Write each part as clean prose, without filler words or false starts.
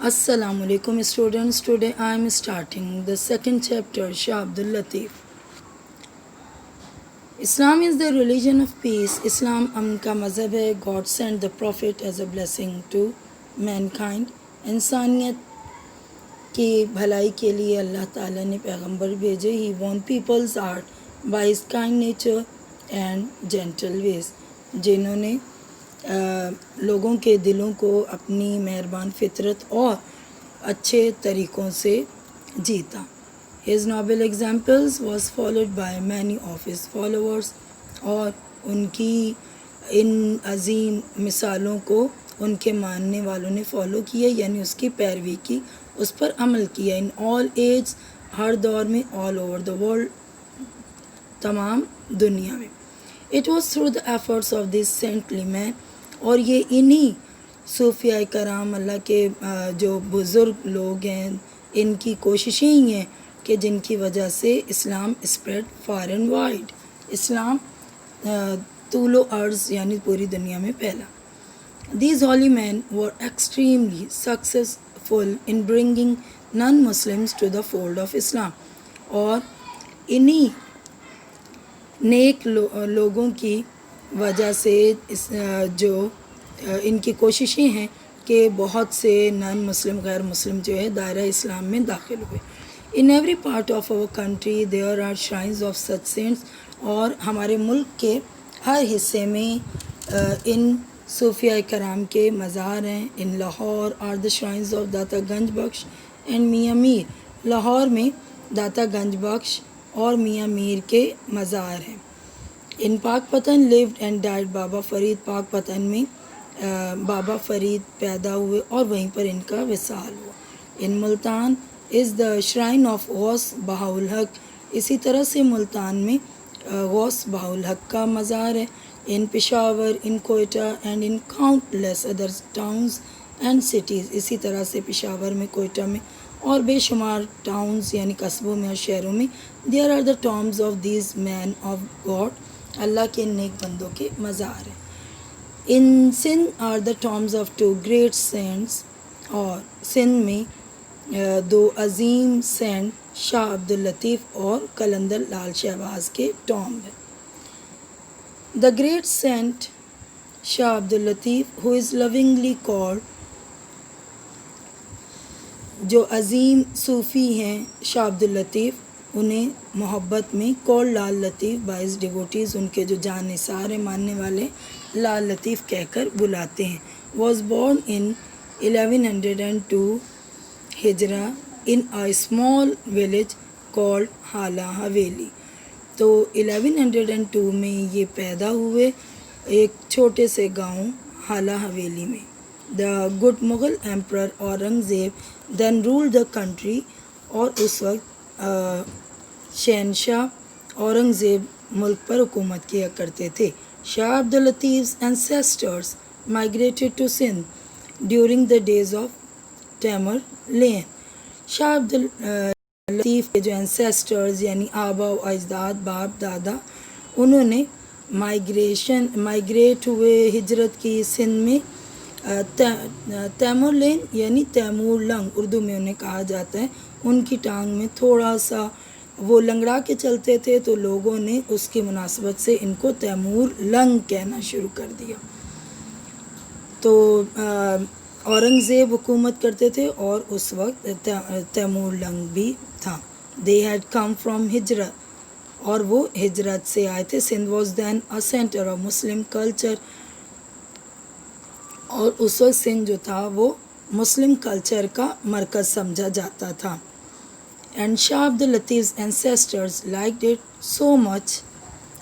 Assalamu alaikum students. Today I am starting the second chapter, Shah Abdul Latif. Islam is the religion of peace. Islam امن کا مذہب ہے. God sent the prophet as a blessing to mankind. انسانیت کی بھلائی کے لیے اللہ تعالیٰ نے پیغمبر بھیجے. He won people's heart by his kind nature and gentle ways. جنہوں نے لوگوں کے دلوں کو اپنی مہربان فطرت اور اچھے طریقوں سے جیتا. His noble examples was followed by many of his followers. اور ان کی ان عظیم مثالوں کو ان کے ماننے والوں نے فالو کیا، یعنی اس کی پیروی کی، اس پر عمل کیا. ان all ایج، ہر دور میں، all over the world، تمام دنیا میں. It was through the efforts of this saintly man. اور یہ انہی صوفیاء کرام، اللہ کے جو بزرگ لوگ ہیں، ان کی کوششیں ہی ہیں کہ جن کی وجہ سے اسلام اسپریڈ فار اینڈ وائڈ. اسلام طول و عرض یعنی پوری دنیا میں پھیلا. These holy men were extremely successful in bringing non-Muslims to the fold of Islam. اور انہی نیک لوگوں کی وجہ سے جو ان کی کوششیں ہیں کہ بہت سے نان مسلم، غیر مسلم جو ہے دائرہ اسلام میں داخل ہوئے. In every part of our country there are shrines of such saints. اور ہمارے ملک کے ہر حصے میں ان صوفیاء کرام کے مزار ہیں. ان Lahore are the shrines of Data Ganj Bakhsh and میاں میر. لاہور میں داتا گنج بخش اور میاں میر کے مزار ہیں. ان پاک پتن lived and died بابا فرید. پاک پتن میں بابا فرید پیدا ہوئے اور وہیں پر ان کا وصال ہوا. ان Multan is the shrine of غوث بہاء الحق. اسی طرح سے ملتان میں غوث بہاء الحق کا مزار ہے. In Peshawar, in Quetta and in countless other towns and cities. اسی طرح سے پشاور میں، کوئٹہ میں اور بے شمار ٹاؤنز یعنی قصبوں میں اور شہروں میں there are the tombs of these men of God. اللہ کے نیک بندوں کے مزار ہیں. ان Sindh are the tombs of two great saints. اور سندھ میں دو عظیم سینٹ شاہ عبد اللطیف اور قلندر لال شہباز کے ٹامب ہیں. The great saint Shah Abdul Latif who is lovingly called، جو عظیم صوفی ہیں شاہ عبد اللطیف، انہیں محبت میں کال لال لطیف باعث ڈیووٹیز، ان کے جو جان نثار ہیں ماننے والے، لال لطیف کہہ کر بلاتے ہیں. was born in 1102 ہجرہ in a small village called حالہ حویلی. تو 1102 میں یہ پیدا ہوئے ایک چھوٹے سے گاؤں حالہ حویلی میں. The good Mughal emperor Aurangzeb then ruled the country. اور اس وقت شہنشاہ اورنگزیب ملک پر حکومت کیا کرتے تھے. شاہ عبد اللطیف's ancestors migrated to Sindh during the days of Tamar Lane. شاہ عبد اللطیف کے جو انسیسٹرز یعنی آبا و اجداد، باپ دادا، انہوں نے مائگریٹ ہوئے، ہجرت کی سندھ میں. تیمور لین یعنی تیمور لنگ اردو میں انہیں کہا جاتا ہے. ان کی ٹانگ میں تھوڑا سا وہ لنگڑا کے چلتے تھے تو لوگوں نے اس کی مناسبت سے ان کو تیمور لنگ کہنا شروع کر دیا. تو اورنگزیب حکومت کرتے تھے اور اس وقت تیمور لنگ بھی تھا. They had come from ہجرت، اور وہ ہجرت سے آئے تھے. Sindh was then a center of Muslim culture. اور اس وقت سندھ جو تھا وہ مسلم کلچر کا مرکز سمجھا جاتا تھا. And Shah Abdul اللطیف's ancestors liked it so much.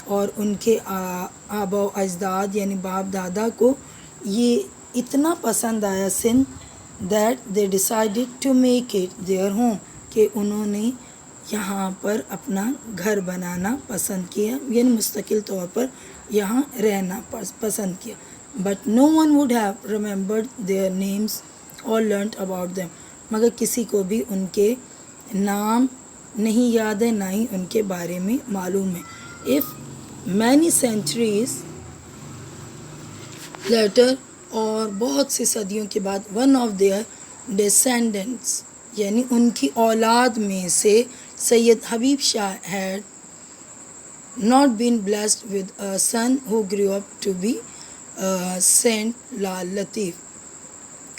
اور ان کے آبا و اجداد یعنی باپ دادا کو یہ اتنا پسند آیا Sindh that they decided to make it their home. کہ انہوں نے یہاں پر اپنا گھر بنانا پسند کیا، یعنی مستقل طور پر یہاں رہنا پسند کیا. But no one would have remembered their names or learnt about them. مگر کسی کو بھی ان کے نام نہیں یاد ہے، نہ ہی ان کے بارے میں معلوم ہے. If many centuries later، اور بہت سی صدیوں کے بعد، one of their descendants یعنی ان کی اولاد میں سے سید حبیب شاہ had not been blessed with a son who grew up to be Saint لال لطیف.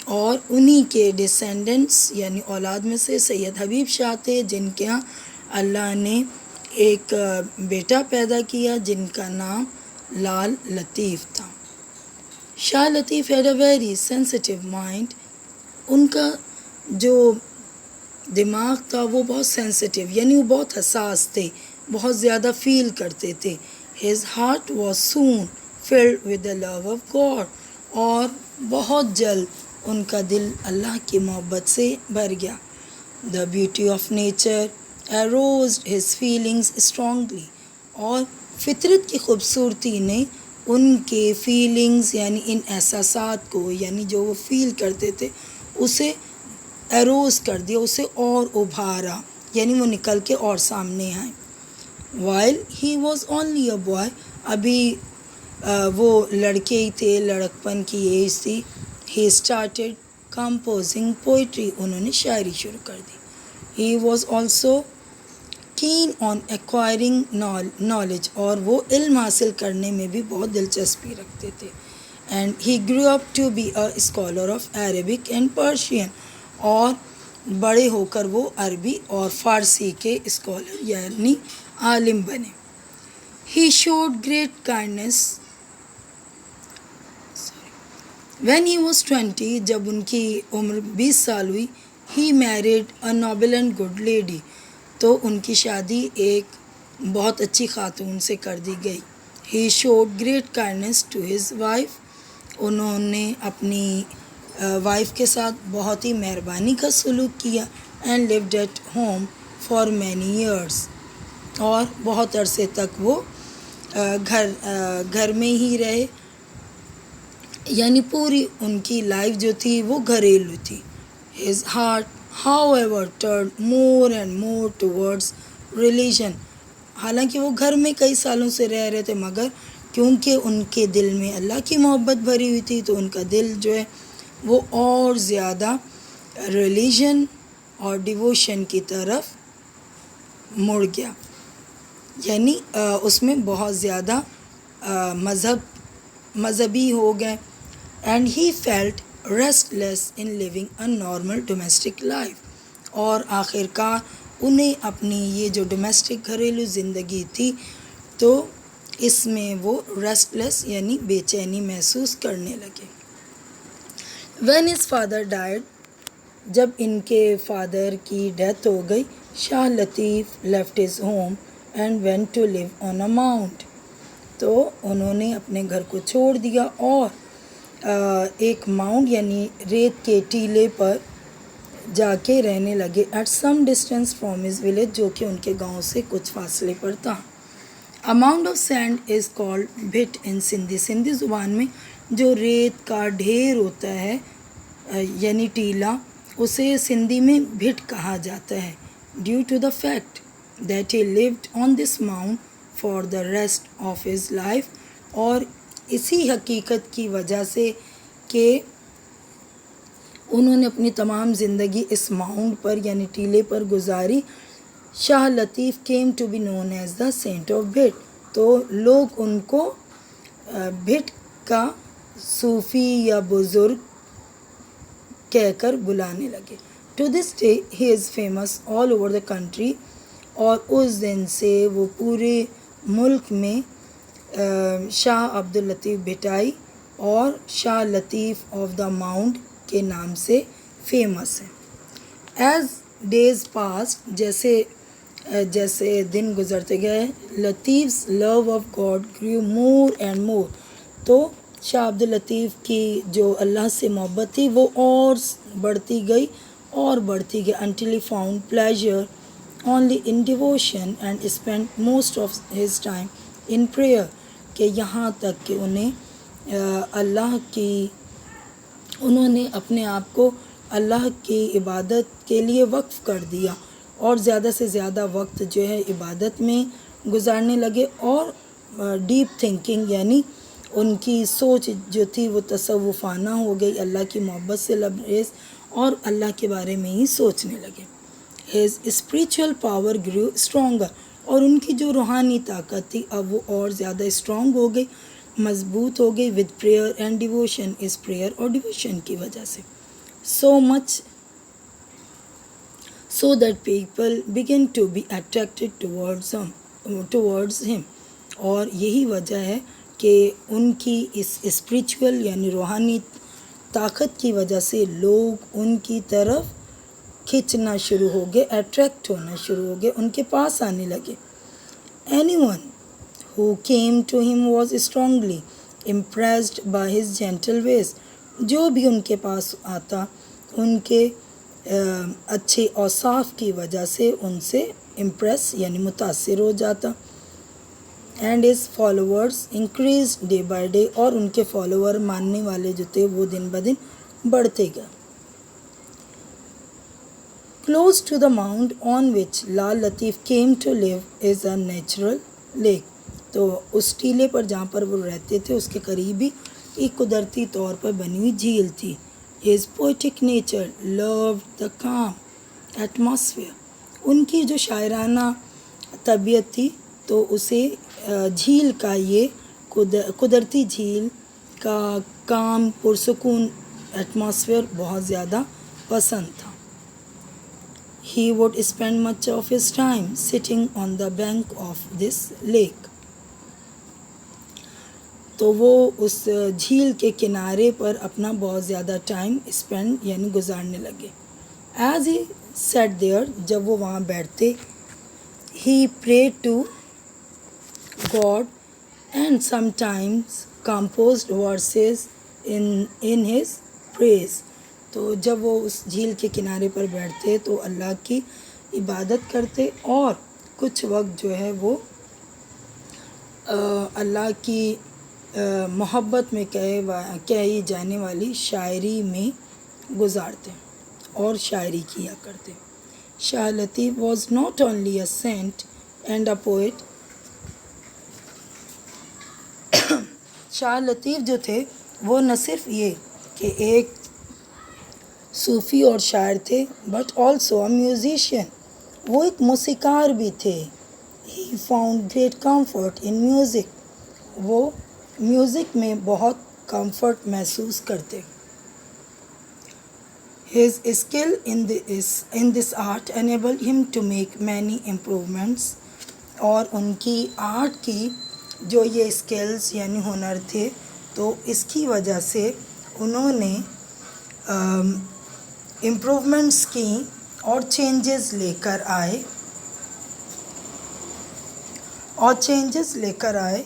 اور انہی کے ڈسینڈنٹس یعنی اولاد میں سے سید حبیب شاہ تھے جن کے ہاں اللہ نے ایک بیٹا پیدا کیا جن کا نام لال لطیف تھا. شاہ لطیف had a very sensitive mind. ان کا جو دماغ تھا وہ بہت سینسیٹیو یعنی وہ بہت حساس تھے, بہت زیادہ فیل کرتے تھے. his heart was soon filled with the love of God. اور بہت جلد ان کا دل اللہ کی محبت سے بھر گیا. the beauty of nature aroused his feelings strongly. اور فطرت کی خوبصورتی نے ان کے فیلنگز یعنی ان احساسات کو یعنی جو وہ فیل کرتے تھے اسے اروز کر دیا, اسے اور ابھارا یعنی وہ نکل کے اور سامنے آئے. while he was only a boy, ابھی وہ لڑکے ہی تھے, لڑکپن کی ایج تھی. he started composing poetry, انہوں نے شاعری شروع کر دی. he was also keen on acquiring knowledge, اور وہ علم حاصل کرنے میں بھی بہت دلچسپی رکھتے تھے. and he grew up to be a scholar of Arabic and Persian, اور بڑے ہو کر وہ عربی اور فارسی کے اسکالر یعنی عالم بنے. he showed great kindness when he was 20, جب ان کی عمر 20 سال ہوئی. he married a noble and good lady, تو ان کی شادی ایک بہت اچھی خاتون سے کر دی گئی. he showed great kindness to his wife, انہوں نے اپنی وائف کے ساتھ بہت ہی مہربانی کا سلوک کیا. and lived at home for many years, اور بہت عرصے تک وہ گھر میں ہی رہے یعنی پوری ان کی لائف جو تھی وہ گھریلو تھی. his heart however turned more and more towards religion. حالانکہ وہ گھر میں کئی سالوں سے رہ رہے تھے مگر کیونکہ ان کے دل میں اللہ کی محبت بھری ہوئی تھی تو ان کا دل جو ہے وہ اور زیادہ ریلیجن اور ڈیووشن کی طرف مڑ گیا, یعنی اس میں بہت زیادہ مذہبی ہو گئے. And he felt restless in living a normal domestic life, اور آخر کار انہیں اپنی یہ جو ڈومیسٹک گھریلو زندگی تھی تو اس میں وہ ریسٹلیس یعنی بے چینی محسوس کرنے لگے. when his father died, جب ان کے فادر کی ڈیتھ ہو گئی, شاہ لطیف left his home and went to live on a mount. تو انہوں نے اپنے گھر کو چھوڑ دیا اور ایک ماؤنٹ یعنی ریت کے ٹیلے پر جا کے رہنے لگے. at some distance from his village, جو کہ ان کے گاؤں سے کچھ فاصلے پر تھا. a mound of sand is called bhit in Sindhi. Sindhi زبان میں جو ریت کا ڈھیر ہوتا ہے یعنی ٹیلا, اسے سندھی میں بھٹ کہا جاتا ہے. due to the fact that he lived on this mound for the rest of his life, اور اسی حقیقت کی وجہ سے کہ انہوں نے اپنی تمام زندگی اس ماؤنٹ پر یعنی ٹیلے پر گزاری. شاہ لطیف came to be known as the saint of Bhatt, تو لوگ ان کو بھٹ کا صوفی یا بزرگ کہہ کر بلانے لگے. to this day he is famous all over the country, اور اس دن سے وہ پورے ملک میں شاہ عبداللطیف بھٹائی اور شاہ لطیف آف دا ماؤنٹ کے نام سے فیمس ہے. ایز ڈیز پاس, جیسے دن گزرتے گئے, لطیف's love of God grew more and more, تو شاہ عبداللطیف کی جو اللہ سے محبت تھی وہ اور بڑھتی گئی اور بڑھتی گئی. until he found pleasure only in devotion and spent most of his time in prayer, کہ یہاں تک کہ انہوں نے اپنے آپ کو اللہ کی عبادت کے لیے وقف کر دیا اور زیادہ سے زیادہ وقت جو ہے عبادت میں گزارنے لگے. اور ڈیپ تھنکنگ یعنی ان کی سوچ جو تھی وہ تصوفانہ ہو گئی, اللہ کی محبت سے لبریز, اور اللہ کے بارے میں ہی سوچنے لگے. His spiritual power grew stronger. اور ان کی جو روحانی طاقت تھی اب وہ اور زیادہ اسٹرانگ ہو گئی, مضبوط ہو گئی, with prayer and devotion. Us prayer اور devotion کی وجہ سے. So much so that people begin to be attracted towards him. اور یہی وجہ ہے کہ ان کی اس اسپریچول یعنی روحانی طاقت کی وجہ سے لوگ ان کی طرف کھنچنا شروع ہو گئے, اٹریکٹ ہونا شروع ہو گئے, ان کے پاس آنے لگے. Anyone who came to him was strongly impressed by his gentle ways. جو بھی ان کے پاس آتا ان کے اچھے اوصاف کی وجہ سے ان سے امپریس یعنی متاثر ہو جاتا. And his followers increased day by day. اور ان کے فالوور ماننے والے جو تھے وہ دن بدن بڑھتے گئے. Close to the mount on which Lal Latif came to live is a natural lake. تو اس ٹیلے پر جہاں پر وہ رہتے تھے اس کے قریب ہی ایک قدرتی طور پر بنی ہوئی جھیل تھی. His poetic nature loved the calm atmosphere. ان کی جو شاعرانہ طبیعت تھی تو اسے جھیل کا یہ قدرتی جھیل کا کام پرسکون ایٹماسفیئر بہت زیادہ پسند تھا. He would spend much of his time sitting on the bank of this lake. تو وہ اس جھیل کے کنارے پر اپنا بہت زیادہ ٹائم اسپینڈ یعنی گزارنے لگے. As he sat there, جب وہ وہاں بیٹھتے, he prayed to God and sometimes composed verses in his praise. تو جب وہ اس جھیل کے کنارے پر بیٹھتے تو اللہ کی عبادت کرتے اور کچھ وقت جو ہے وہ اللہ کی محبت میں کہی جانے والی شاعری میں گزارتے اور شاعری کیا کرتے. Shah Latif was not only a saint and a poet. Shah Latif جو تھے وہ نہ صرف یہ کہ ایک صوفی اور شاعر تھے بٹ آلسو اے میوزیشین. وہ ایک موسیقار بھی تھے. He found great comfort in music. وہ میوزک میں بہت کمفرٹ محسوس کرتے. His skill in this art enabled him to make many improvements. اور ان کی آرٹ کی جو یہ اسکلز یعنی ہنر تھے تو اس کی وجہ سے انہوں نے امپروومنٹس کی اور چینجز لے کر آئے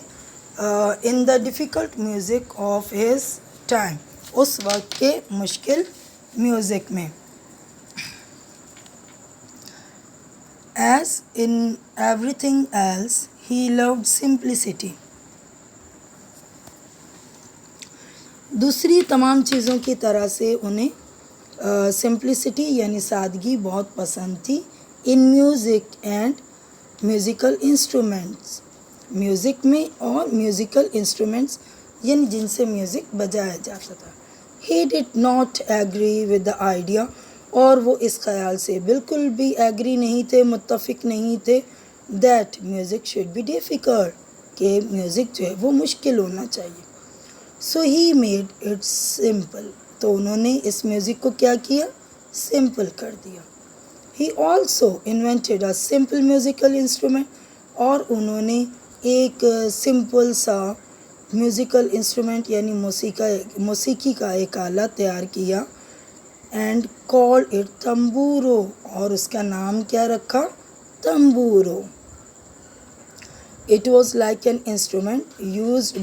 in the difficult music of his time. اس وقت کے مشکل میوزک میں. As in everything else he loved simplicity. دوسری تمام چیزوں کی طرح سے انہیں سمپلسٹی یعنی سادگی بہت پسند تھی. In music and musical instruments. Music میں اور میوزیکل انسٹرومنٹس یعنی جن سے میوزک بجایا جاتا تھا. He did not agree with the idea. اور وہ اس خیال سے بالکل بھی ایگری نہیں تھے, متفق نہیں تھے that music should be difficult. کہ میوزک جو ہے وہ مشکل ہونا چاہیے. So he made it simple. تو انہوں نے اس میوزک کو کیا کیا؟ سمپل کر دیا. He also invented a simple musical instrument. اور انہوں نے ایک سمپل سا میوزیکل انسٹرومنٹ یعنی موسیقی کا ایک آلہ تیار کیا. And called it تمبورو. اور اس کا نام کیا رکھا؟ تمبورو. It was like an instrument used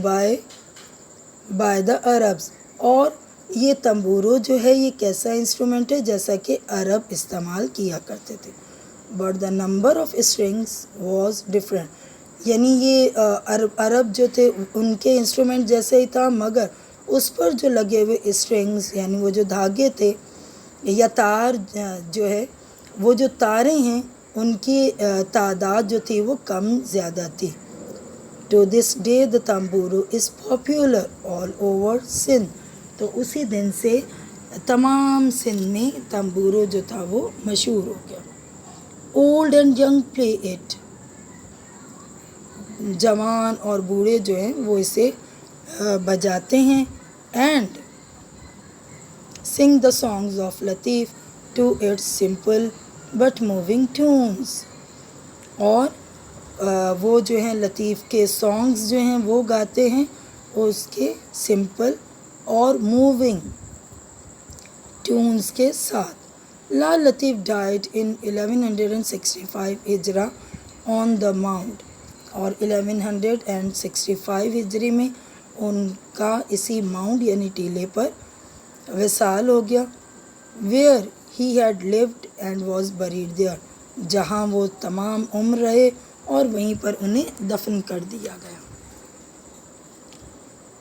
by the Arabs. اور یہ تمبورو جو ہے یہ کیسا انسٹرومنٹ ہے جیسا کہ عرب استعمال کیا کرتے تھے. But the number of strings was different. یعنی یہ عرب جو تھے ان کے انسٹرومنٹ جیسے ہی تھا مگر اس پر جو لگے ہوئے اسٹرنگز یعنی وہ جو دھاگے تھے یا تار جو ہے وہ جو تاریں ہیں ان کی تعداد جو تھی وہ کم زیادہ تھی. To this day the tamburo is popular all over Sindh. تو اسی دن سے تمام سندھ میں تمبورو جو تھا وہ مشہور ہو گیا. Old and young play it. جوان اور بوڑھے جو ہیں وہ اسے بجاتے ہیں. And sing the songs of Latif to its simple but moving tunes. اور وہ جو ہیں لطیف کے سانگز جو ہیں وہ گاتے ہیں اس کے سمپل اور موونگ ٹیونز کے ساتھ. لال لطیف died in 1165 ہجرہ on the mount. اور 1165 ہجری میں ان کا اسی ماؤنٹ یعنی ٹیلے پر وصال ہو گیا. Where he had lived and was buried there. جہاں وہ تمام عمر رہے اور وہیں پر انہیں دفن کر دیا گیا.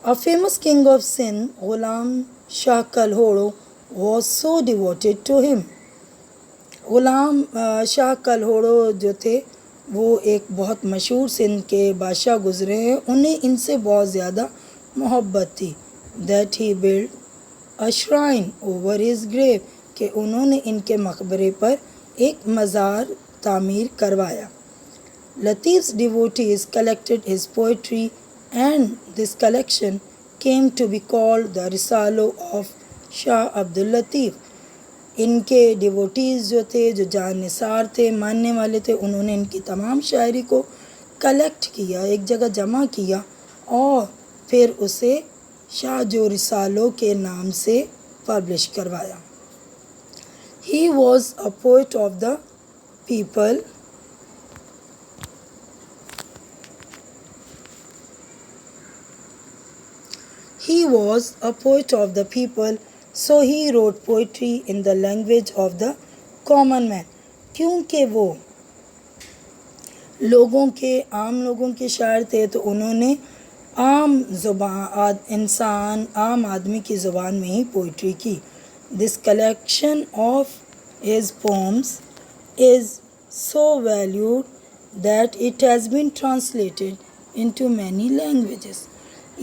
A famous king of Sindh, Ghulam Shah کلہوڑو, was so devoted to him. Ghulam شاہ کلہوڑو جو تھے وہ ایک بہت مشہور سندھ کے بادشاہ گزرے ہیں. انہیں ان سے بہت زیادہ محبت تھی. That he built a shrine over his grave. کہ انہوں نے ان کے مقبرے پر ایک مزار تعمیر کروایا. Latif's devotees collected his poetry and this collection came to be called the Risalo of Shah Abdul Latif. ان کے ڈیووٹیز جو تھے جو جان نثار تھے ماننے والے تھے انہوں نے ان کی تمام شاعری کو کلیکٹ کیا ایک جگہ جمع کیا اور پھر اسے شاہ جو رسالوں کے نام سے پبلش کروایا. He was a poet of the people. He was a poet of the people, so he wrote poetry in the language of the common man. کیونکہ وہ عام لوگوں کے شاعر تھے تو انہوں نے عام زبان عام آدمی کی زبان میں ہی پوئٹری کی. This collection of his poems is so valued that it has been translated into many languages.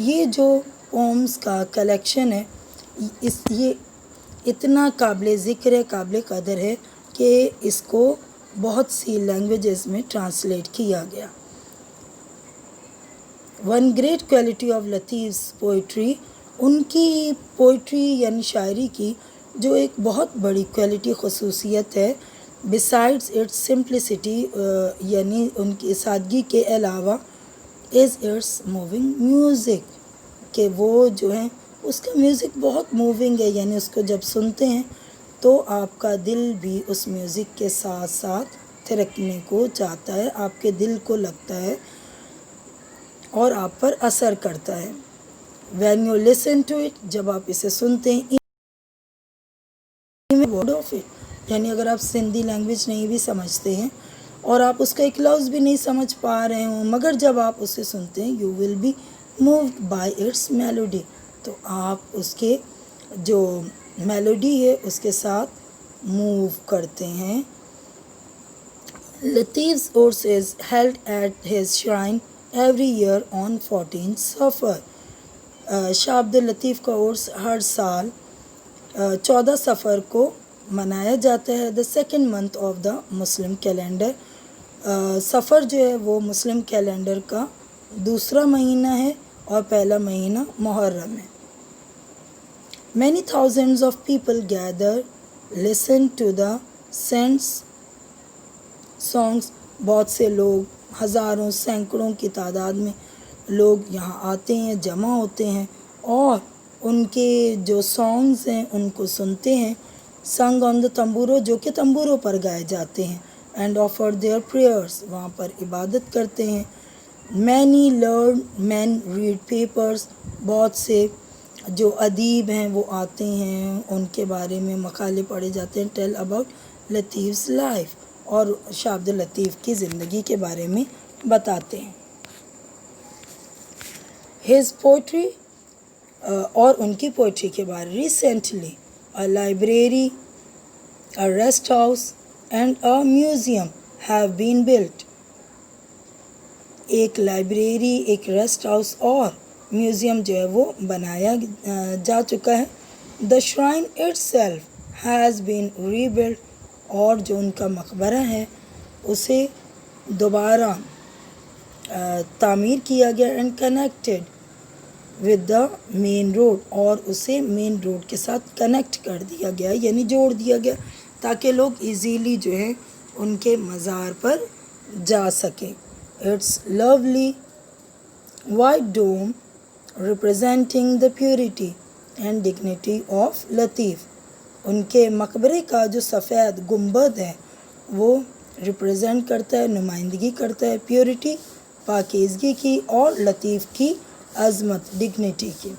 یہ جو پومز کا کلیکشن ہے یہ اتنا قابل ذکر ہے قابل قدر ہے کہ اس کو بہت سی لینگویجز میں ٹرانسلیٹ کیا گیا. ون گریٹ کوالٹی آف لطیف's poetry. ان کی پوئٹری یعنی شاعری کی جو ایک بہت بڑی کوالٹی خصوصیت ہے besides its simplicity یعنی ان کی سادگی کے علاوہ is its moving music. کہ وہ جو ہیں اس کا میوزک بہت موونگ ہے یعنی اس کو جب سنتے ہیں تو آپ کا دل بھی اس میوزک کے ساتھ ساتھ تھرکنے کو چاہتا ہے آپ کے دل کو لگتا ہے اور آپ پر اثر کرتا ہے. when you listen to it جب آپ اسے سنتے ہیں یعنی اگر آپ سندھی لینگویج نہیں بھی سمجھتے ہیں اور آپ اس کا ایک لفظ بھی نہیں سمجھ پا رہے ہوں مگر جب آپ اسے سنتے ہیں you will be moved by its melody. تو آپ اس کے جو میلوڈی ہے اس کے ساتھ موو کرتے ہیں. Latif's Urs is held at his shrine every year on 14 Safar. شاہ عبد اللطیف کا عرس ہر سال 14 سفر کو منایا جاتا ہے. The second month of the Muslim calendar. سفر جو ہے وہ مسلم کیلنڈر کا دوسرا مہینہ ہے اور پہلا مہینہ محرم ہے. Many thousands of people gather, listen to the saints' songs. بہت سے لوگ ہزاروں سینکڑوں کی تعداد میں لوگ یہاں آتے ہیں جمع ہوتے ہیں اور ان کے جو سانگز ہیں ان کو سنتے ہیں. سنگ آن دا تمبورو جو کہ تمبوروں پر گائے جاتے ہیں. اینڈ آفر دیئر پریئرس وہاں پر عبادت کرتے ہیں. Many learned men read papers. بہت سے جو ادیب ہیں وہ آتے ہیں ان کے بارے میں مقالے پڑھے جاتے ہیں. ٹیل اباؤٹ لطیف's لائف اور شاہ عبد اللطیف کی زندگی کے بارے میں بتاتے ہیں. ہز پوئٹری اور ان کی پوئٹری کے بارے. Recently a library, a rest house and a museum have been built. ایک لائبریری ایک ریسٹ ہاؤس اور میوزیم جو ہے وہ بنایا جا چکا ہے. the shrine itself has been rebuilt, اور جو ان کا مقبرہ ہے اسے دوبارہ تعمیر کیا گیا and connected with the main road, اور اسے مین روڈ کے ساتھ کنیکٹ کر دیا گیا، یعنی جوڑ دیا گیا تاکہ لوگ ایزیلی جو ہے ان کے مزار پر جا سکیں. It's lovely white dome representing the purity and dignity of Latif. ان کے مقبرے کا جو سفید گنبد ہے وہ ریپرزینٹ کرتا ہے، نمائندگی کرتا ہے پیورٹی، پاکیزگی کی، اور لطیف کی عظمت، ڈگنیٹی کی.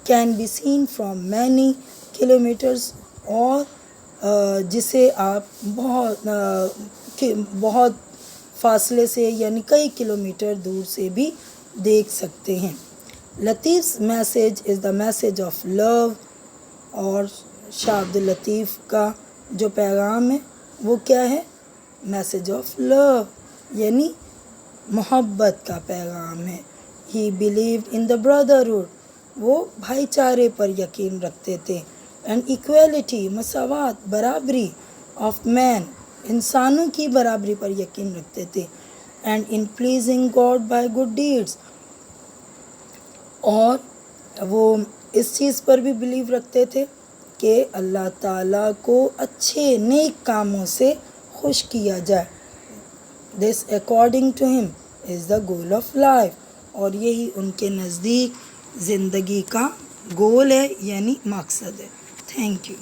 Can be seen from many kilometres, اور جسے آپ بہت فاصلے سے یعنی کئی کلومیٹر دور سے بھی دیکھ سکتے ہیں. لطیف's message is the message of love, اور شاہ عبد اللطیف کا جو پیغام ہے وہ کیا ہے؟ میسیج آف لو، یعنی محبت کا پیغام ہے. He believed in the brotherhood, وہ بھائی چارے پر یقین رکھتے تھے، اینڈ ایکویلٹی، مساوات، برابری، آف مین، انسانوں کی برابری پر یقین رکھتے تھے، and in pleasing God by good deeds, اور وہ اس چیز پر بھی بلیو رکھتے تھے کہ اللہ تعالیٰ کو اچھے نیک کاموں سے خوش کیا جائے. دس اکارڈنگ ٹو ہم از دا گول آف لائف، اور یہی ان کے نزدیک زندگی کا گول ہے، یعنی مقصد ہے. Thank you.